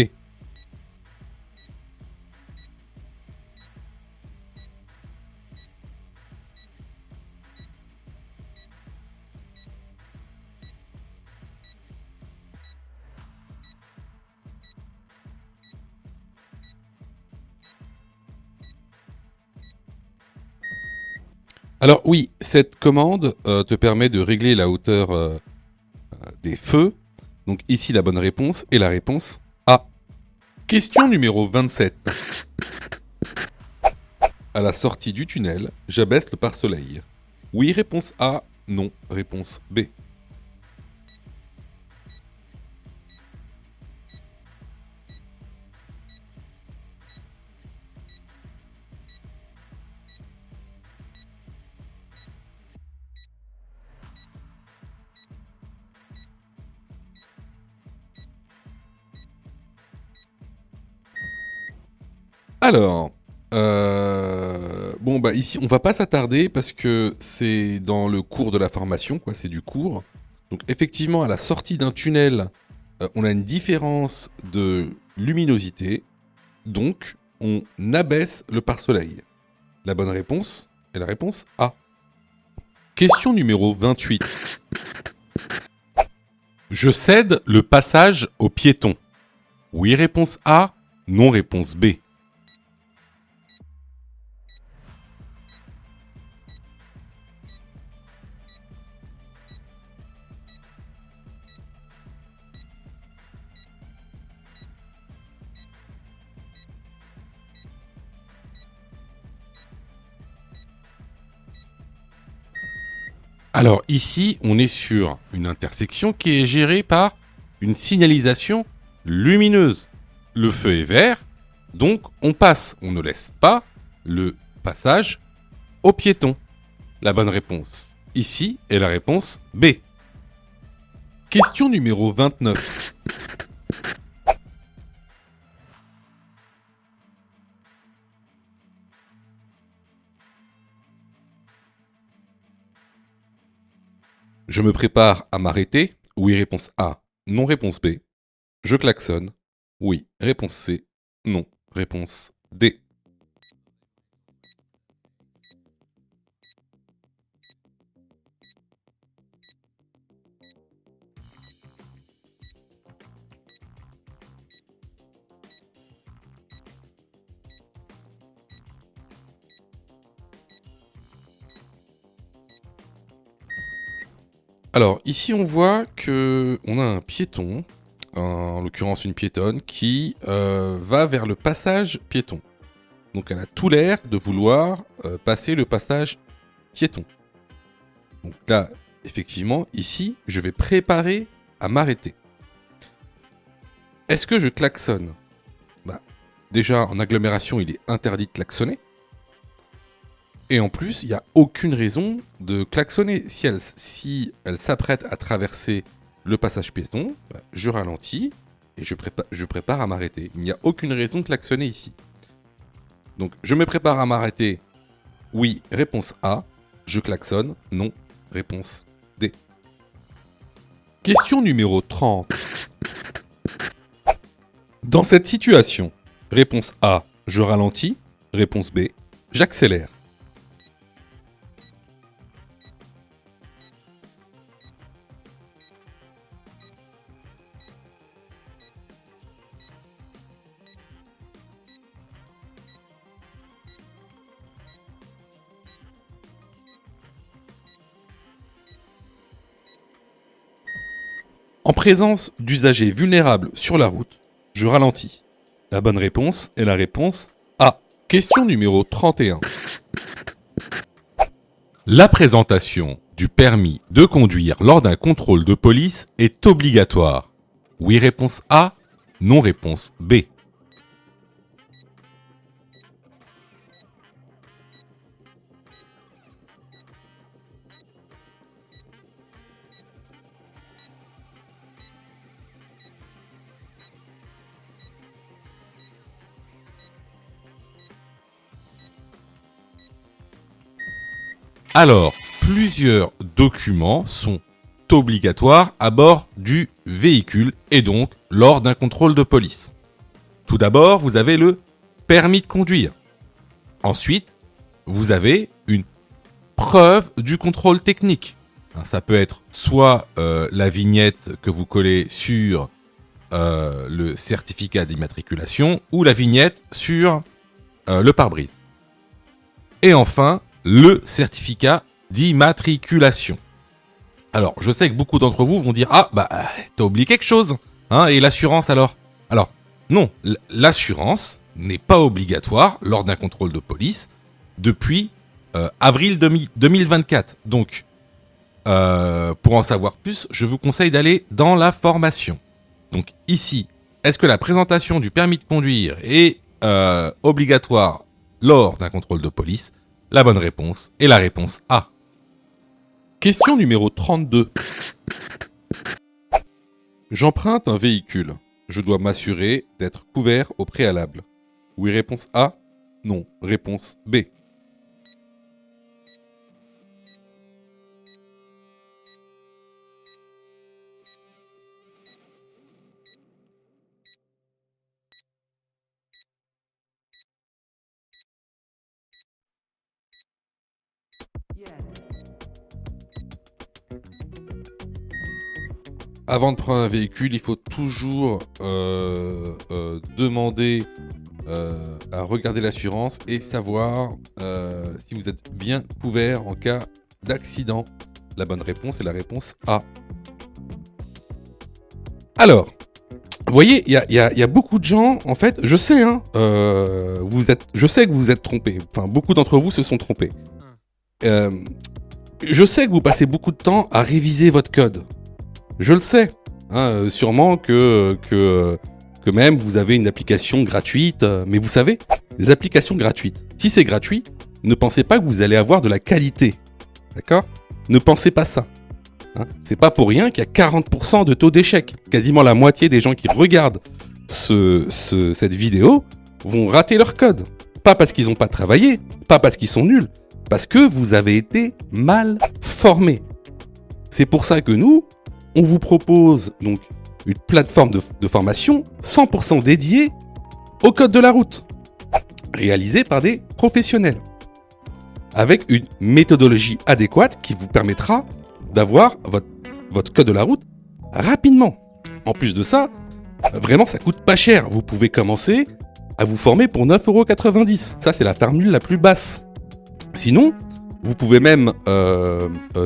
Alors oui, cette commande te permet de régler la hauteur des feux. Donc ici, la bonne réponse est la réponse A. Question numéro 27. À la sortie du tunnel, j'abaisse le pare-soleil. Oui, réponse A. Non, réponse B. Alors, bon bah ici on va pas s'attarder parce que c'est dans le cours de la formation, quoi, c'est du cours. Donc effectivement à la sortie d'un tunnel, on a une différence de luminosité, donc on abaisse le pare-soleil. La bonne réponse est la réponse A. Question numéro 28. Je cède le passage aux piétons. Oui, réponse A. Non, réponse B. Alors ici, on est sur une intersection qui est gérée par une signalisation lumineuse. Le feu est vert, donc on passe, on ne laisse pas le passage aux piétons. La bonne réponse ici est la réponse B. Question numéro 29. Je me prépare à m'arrêter. Oui, réponse A. Non, réponse B. Je klaxonne. Oui, réponse C. Non, réponse D. Alors, ici, on voit que on a un piéton, en l'occurrence une piétonne, qui va vers le passage piéton. Donc, elle a tout l'air de vouloir passer le passage piéton. Donc là, effectivement, ici, je vais préparer à m'arrêter. Est-ce que je klaxonne ? Déjà, en agglomération, il est interdit de klaxonner. Et en plus, il n'y a aucune raison de klaxonner. Si elle s'apprête à traverser le passage piéton, je ralentis et je prépare à m'arrêter. Il n'y a aucune raison de klaxonner ici. Donc, je me prépare à m'arrêter. Oui, réponse A. Je klaxonne. Non, réponse D. Question numéro 30. Dans cette situation, réponse A, je ralentis. Réponse B, j'accélère. En présence d'usagers vulnérables sur la route, je ralentis. La bonne réponse est la réponse A. Question numéro 31. La présentation du permis de conduire lors d'un contrôle de police est obligatoire. Oui, réponse A. Non, réponse B. Alors, plusieurs documents sont obligatoires à bord du véhicule et donc lors d'un contrôle de police. Tout d'abord, vous avez le permis de conduire. Ensuite, vous avez une preuve du contrôle technique. Ça peut être soit la vignette que vous collez sur le certificat d'immatriculation ou la vignette sur le pare-brise. Et enfin, le certificat d'immatriculation. Alors, je sais que beaucoup d'entre vous vont dire « Ah, t'as oublié quelque chose, hein, et l'assurance alors ?» Alors, non, l'assurance n'est pas obligatoire lors d'un contrôle de police depuis avril 2024. Donc, pour en savoir plus, je vous conseille d'aller dans la formation. Donc ici, est-ce que la présentation du permis de conduire est obligatoire lors d'un contrôle de police ? La bonne réponse est la réponse A. Question numéro 32. J'emprunte un véhicule. Je dois m'assurer d'être couvert au préalable. Oui, réponse A. Non, réponse B. Avant de prendre un véhicule, il faut toujours demander à regarder l'assurance et savoir si vous êtes bien couvert en cas d'accident. La bonne réponse est la réponse A. Alors, vous voyez, il y a beaucoup de gens, en fait, je sais, hein, je sais que vous êtes trompés. Enfin, beaucoup d'entre vous se sont trompés. Je sais que vous passez beaucoup de temps à réviser votre code. Je le sais. Hein, sûrement que même vous avez une application gratuite. Mais vous savez, les applications gratuites, si c'est gratuit, ne pensez pas que vous allez avoir de la qualité. D'accord ? Ne pensez pas ça. Hein, c'est pas pour rien qu'il y a 40% de taux d'échec. Quasiment la moitié des gens qui regardent cette vidéo vont rater leur code. Pas parce qu'ils n'ont pas travaillé, pas parce qu'ils sont nuls, parce que vous avez été mal formés. C'est pour ça que nous, on vous propose donc une plateforme de formation 100% dédiée au code de la route, réalisée par des professionnels, avec une méthodologie adéquate qui vous permettra d'avoir votre code de la route rapidement. En plus de ça, vraiment ça coûte pas cher. Vous pouvez commencer à vous former pour 9,90 €. Ça c'est la formule la plus basse. Sinon, Vous pouvez même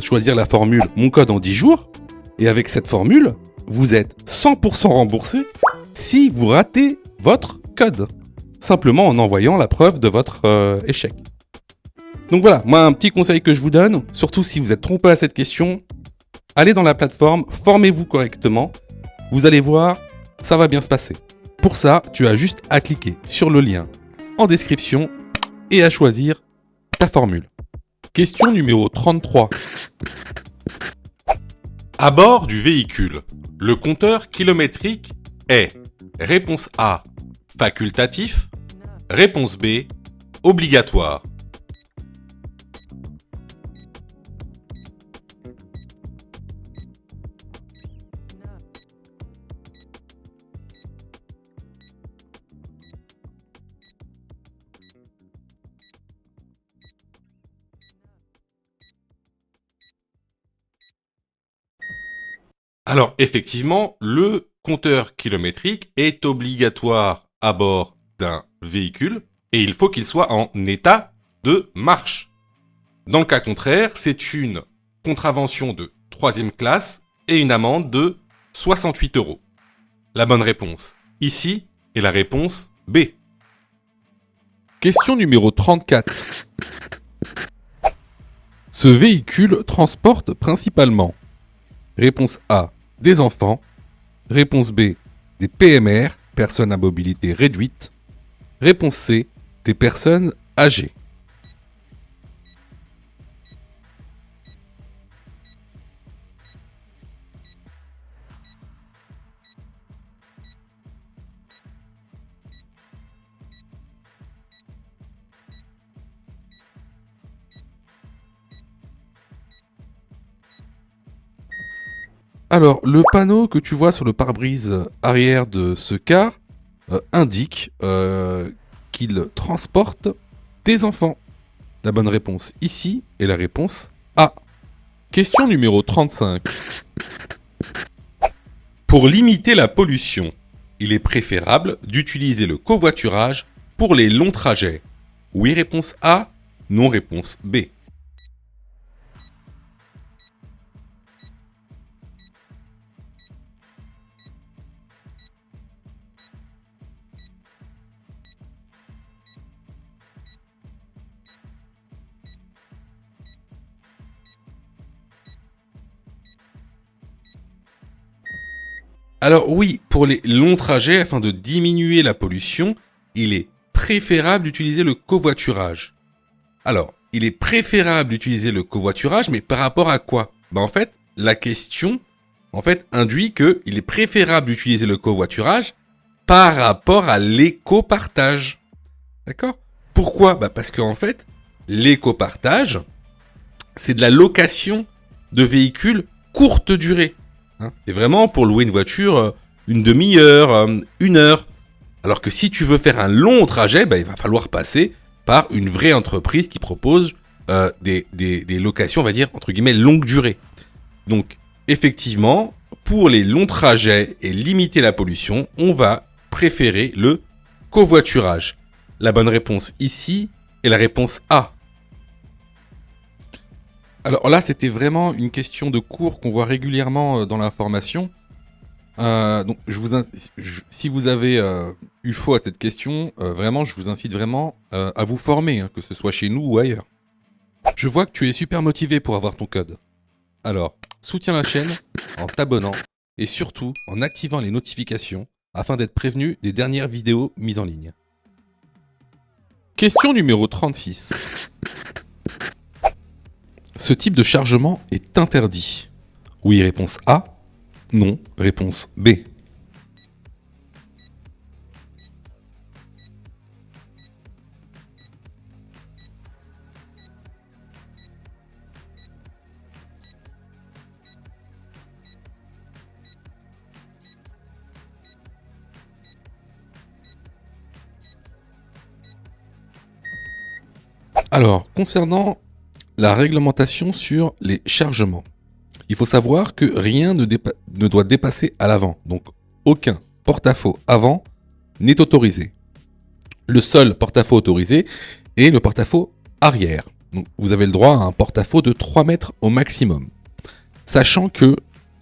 choisir la formule mon code en 10 jours. Et avec cette formule, vous êtes 100% remboursé si vous ratez votre code. Simplement en envoyant la preuve de votre échec. Donc voilà, moi un petit conseil que je vous donne, surtout si vous êtes trompé à cette question, allez dans la plateforme, formez-vous correctement. Vous allez voir, ça va bien se passer. Pour ça, tu as juste à cliquer sur le lien en description et à choisir ta formule. Question numéro 33. À bord du véhicule, le compteur kilométrique est réponse A, facultatif, réponse B, obligatoire. Alors effectivement, le compteur kilométrique est obligatoire à bord d'un véhicule et il faut qu'il soit en état de marche. Dans le cas contraire, c'est une contravention de 3e classe et une amende de 68 €. La bonne réponse ici est la réponse B. Question numéro 34. Ce véhicule transporte principalement réponse A, des enfants. Réponse B, des PMR, personnes à mobilité réduite. Réponse C, des personnes âgées. Alors, le panneau que tu vois sur le pare-brise arrière de ce car indique qu'il transporte des enfants. La bonne réponse ici est la réponse A. Question numéro 35. Pour limiter la pollution, il est préférable d'utiliser le covoiturage pour les longs trajets. Oui, réponse A, non, réponse B. Alors oui, pour les longs trajets, afin de diminuer la pollution, il est préférable d'utiliser le covoiturage. Alors, il est préférable d'utiliser le covoiturage, mais par rapport à quoi ? En fait, la question induit qu'il est préférable d'utiliser le covoiturage par rapport à l'éco-partage. D'accord ? Pourquoi ? Parce qu'en fait, l'éco-partage, c'est de la location de véhicules courte durée. C'est vraiment pour louer une voiture une demi-heure, 1 heure. Alors que si tu veux faire un long trajet, il va falloir passer par une vraie entreprise qui propose des locations, on va dire, entre guillemets, longue durée. Donc, effectivement, pour les longs trajets et limiter la pollution, on va préférer le covoiturage. La bonne réponse ici est la réponse A. Alors là, c'était vraiment une question de cours qu'on voit régulièrement dans la formation. Donc, si vous avez eu faux à cette question, vraiment, je vous incite vraiment à vous former, que ce soit chez nous ou ailleurs. Je vois que tu es super motivé pour avoir ton code. Alors, soutiens la chaîne en t'abonnant et surtout en activant les notifications afin d'être prévenu des dernières vidéos mises en ligne. Question numéro 36. Ce type de chargement est interdit. Oui, réponse A. Non, réponse B. Alors, concernant la réglementation sur les chargements, il faut savoir que rien ne doit dépasser à l'avant. Donc, aucun porte-à-faux avant n'est autorisé. Le seul porte-à-faux autorisé est le porte-à-faux arrière. Donc, vous avez le droit à un porte-à-faux de 3 mètres au maximum. Sachant que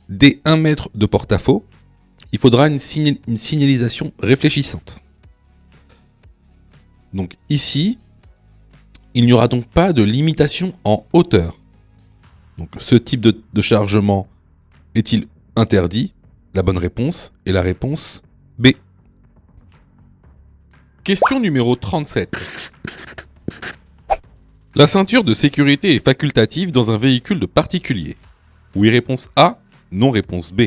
dès 1 mètre de porte-à-faux, il faudra une signalisation réfléchissante. Donc ici, il n'y aura donc pas de limitation en hauteur. Donc ce type de chargement est-il interdit? La bonne réponse est la réponse B. Question numéro 37. La ceinture de sécurité est facultative dans un véhicule de particulier. Oui, réponse A, non, réponse B.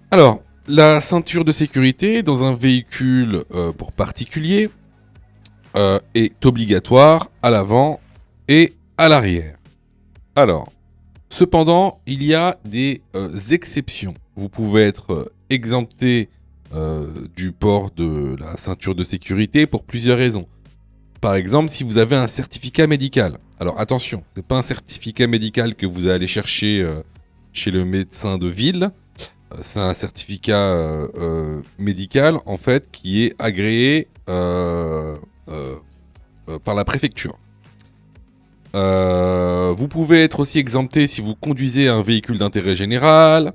Alors, la ceinture de sécurité dans un véhicule pour particulier est obligatoire à l'avant et à l'arrière. Alors, cependant, il y a des exceptions. Vous pouvez être exempté du port de la ceinture de sécurité pour plusieurs raisons. Par exemple, si vous avez un certificat médical. Alors attention, c'est pas un certificat médical que vous allez chercher chez le médecin de ville. C'est un certificat médical en fait qui est agréé par la préfecture. Vous pouvez être aussi exempté si vous conduisez un véhicule d'intérêt général,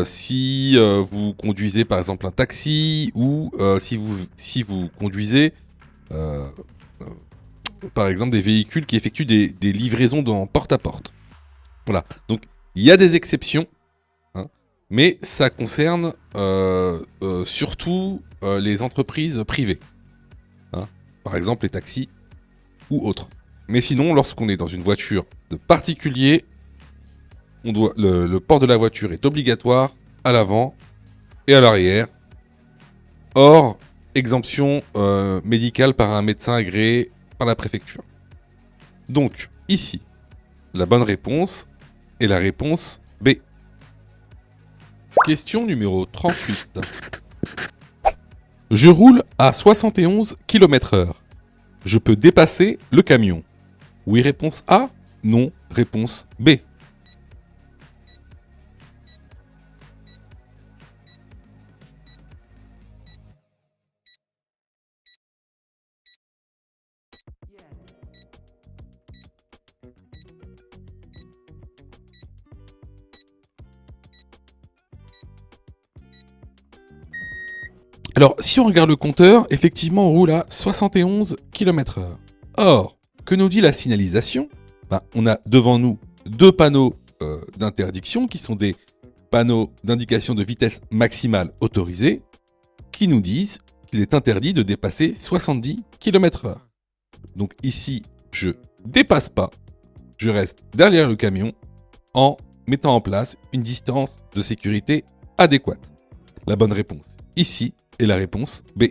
si vous conduisez par exemple un taxi ou si vous conduisez par exemple des véhicules qui effectuent des livraisons en porte-à-porte. Voilà, donc il y a des exceptions, hein, mais ça concerne surtout les entreprises privées, hein, par exemple les taxis ou autres. Mais sinon, lorsqu'on est dans une voiture de particulier, le port de la voiture est obligatoire à l'avant et à l'arrière. Hors exemption médicale par un médecin agréé par la préfecture. Donc, ici, la bonne réponse est la réponse B. Question numéro 38. Je roule à 71 km/h. Je peux dépasser le camion. Oui, réponse A. Non, réponse B. Alors, si on regarde le compteur, effectivement, on roule à 71 km/h. Or, que nous dit la signalisation? On a devant nous 2 panneaux d'interdiction qui sont des panneaux d'indication de vitesse maximale autorisée qui nous disent qu'il est interdit de dépasser 70 km/h. Donc ici, je dépasse pas, je reste derrière le camion en mettant en place une distance de sécurité adéquate. La bonne réponse ici est la réponse B.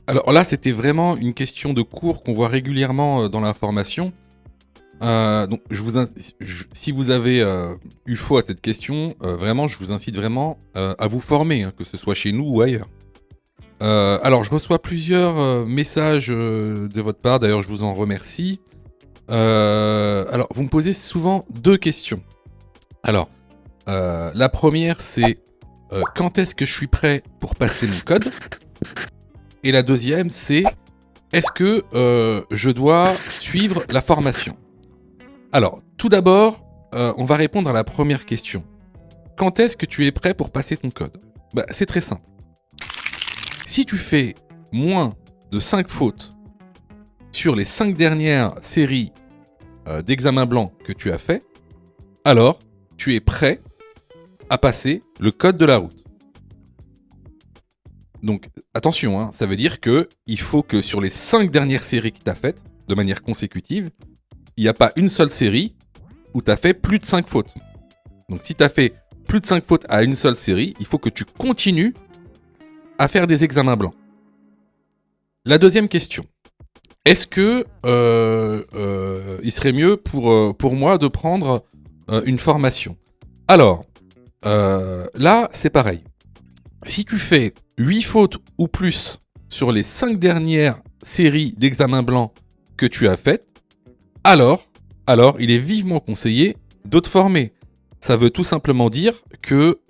Alors là, c'était vraiment une question de cours qu'on voit régulièrement dans l'information. Donc, si vous avez eu faux à cette question, vraiment, je vous incite vraiment à vous former, hein, que ce soit chez nous ou ailleurs. Alors, je reçois plusieurs messages de votre part, d'ailleurs, je vous en remercie. Alors, vous me posez souvent 2 questions. Alors, la première, c'est quand est-ce que je suis prêt pour passer mon code? Et la deuxième, c'est est-ce que je dois suivre la formation? Alors, tout d'abord, on va répondre à la première question. Quand est-ce que tu es prêt pour passer ton code? C'est très simple. Si tu fais moins de 5 fautes sur les 5 dernières séries d'examens blancs que tu as fait, alors tu es prêt à passer le code de la route. Donc attention, hein, ça veut dire qu'il faut que sur les 5 dernières séries que tu as faites, de manière consécutive, il n'y a pas une seule série où tu as fait plus de 5 fautes. Donc si tu as fait plus de 5 fautes à une seule série, il faut que tu continues à faire des examens blancs. La deuxième question. Est-ce que il serait mieux pour moi de prendre une formation? Alors, là, c'est pareil. Si tu fais 8 fautes ou plus sur les 5 dernières séries d'examens blancs que tu as faites, alors il est vivement conseillé de te former. Ça veut tout simplement dire que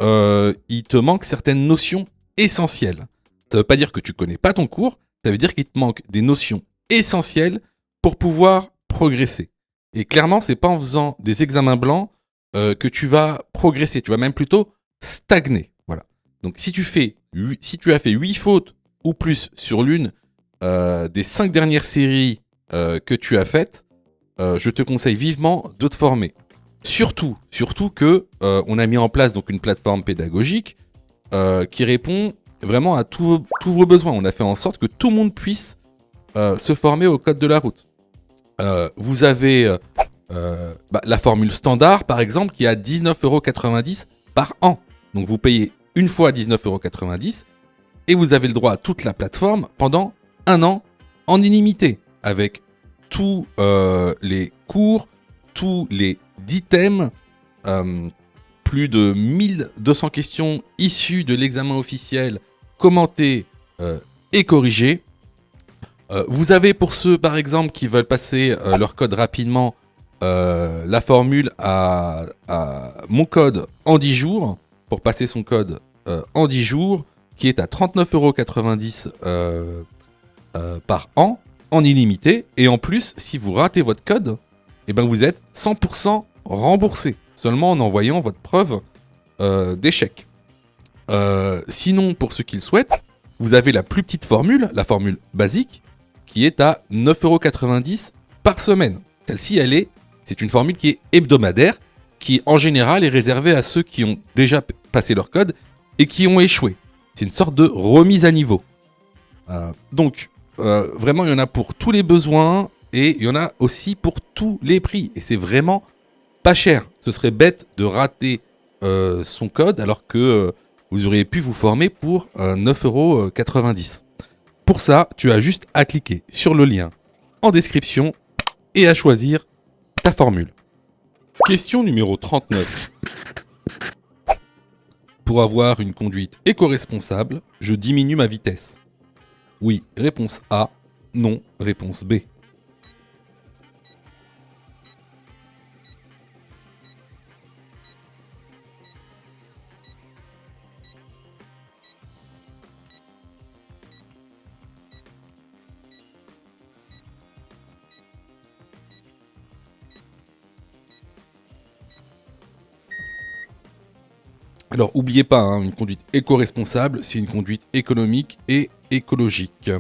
il te manque certaines notions essentielles. Ça veut pas dire que tu connais pas ton cours, ça veut dire qu'il te manque des notions essentielles pour pouvoir progresser. Et clairement, c'est pas en faisant des examens blancs que tu vas progresser, tu vas même plutôt stagner. Voilà. Donc si tu as fait 8 fautes ou plus sur l'une des 5 dernières séries que tu as faites, je te conseille vivement de te former. Surtout que on a mis en place donc une plateforme pédagogique qui répond vraiment à tous vos besoins. On a fait en sorte que tout le monde puisse se former au code de la route. Vous avez la formule standard, par exemple, qui est à 19,90 € par an. Donc vous payez une fois 19,90 € et vous avez le droit à toute la plateforme pendant un an en illimité, avec tous les cours, tous les 10 thèmes, plus de 1200 questions issues de l'examen officiel, commentées et corrigées. Vous avez pour ceux par exemple qui veulent passer leur code rapidement la formule à mon code en 10 jours, pour passer son code en 10 jours, qui est à 39,90 € par an, en illimité. Et en plus, si vous ratez votre code, eh ben vous êtes 100% remboursé, seulement en envoyant votre preuve d'échec. Sinon, pour ceux qui le souhaitent, vous avez la plus petite formule, la formule basique, qui est à 9,90 € par semaine. Celle-ci, c'est une formule qui est hebdomadaire, qui en général est réservée à ceux qui ont déjà passé leur code et qui ont échoué. C'est une sorte de remise à niveau. Donc, vraiment, il y en a pour tous les besoins et il y en a aussi pour tous les prix. Et c'est vraiment pas cher. Ce serait bête de rater son code alors que vous auriez pu vous former pour 9,90 €. Pour ça, tu as juste à cliquer sur le lien en description et à choisir ta formule. Question numéro 39. Pour avoir une conduite éco-responsable, je diminue ma vitesse. Oui, réponse A. Non, réponse B. Alors, n'oubliez pas, une conduite éco-responsable, c'est une conduite économique et écologique.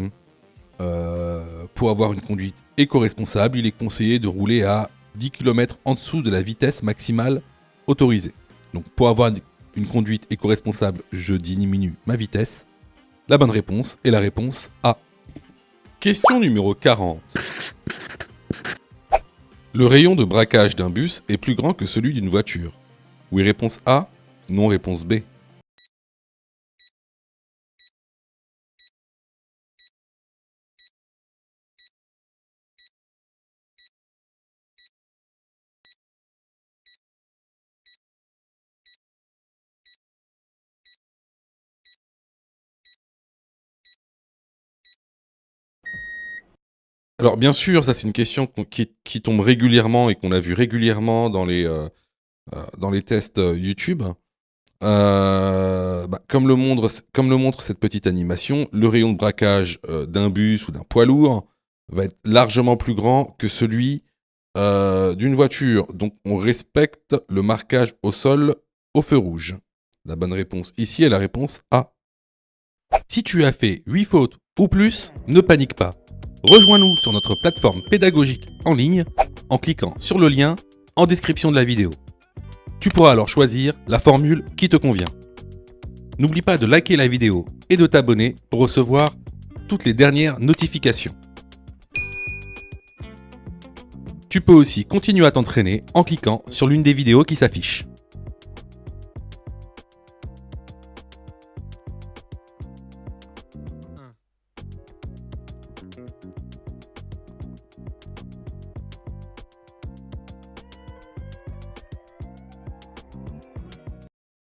Pour avoir une conduite éco-responsable, il est conseillé de rouler à 10 km en dessous de la vitesse maximale autorisée. Donc, pour avoir une conduite éco-responsable, je diminue ma vitesse. La bonne réponse est la réponse A. Question numéro 40. Le rayon de braquage d'un bus est plus grand que celui d'une voiture. Oui, réponse A. Non, réponse B. Alors bien sûr, ça c'est une question qui tombe régulièrement et qu'on a vu régulièrement dans les tests YouTube. Comme le montre cette petite animation, le rayon de braquage d'un bus ou d'un poids lourd va être largement plus grand que celui d'une voiture. Donc on respecte le marquage au sol au feu rouge. La bonne réponse ici est la réponse A. Si tu as fait 8 fautes ou plus, ne panique pas. Rejoins-nous sur notre plateforme pédagogique en ligne en cliquant sur le lien en description de la vidéo. Tu pourras alors choisir la formule qui te convient. N'oublie pas de liker la vidéo et de t'abonner pour recevoir toutes les dernières notifications. Tu peux aussi continuer à t'entraîner en cliquant sur l'une des vidéos qui s'affichent.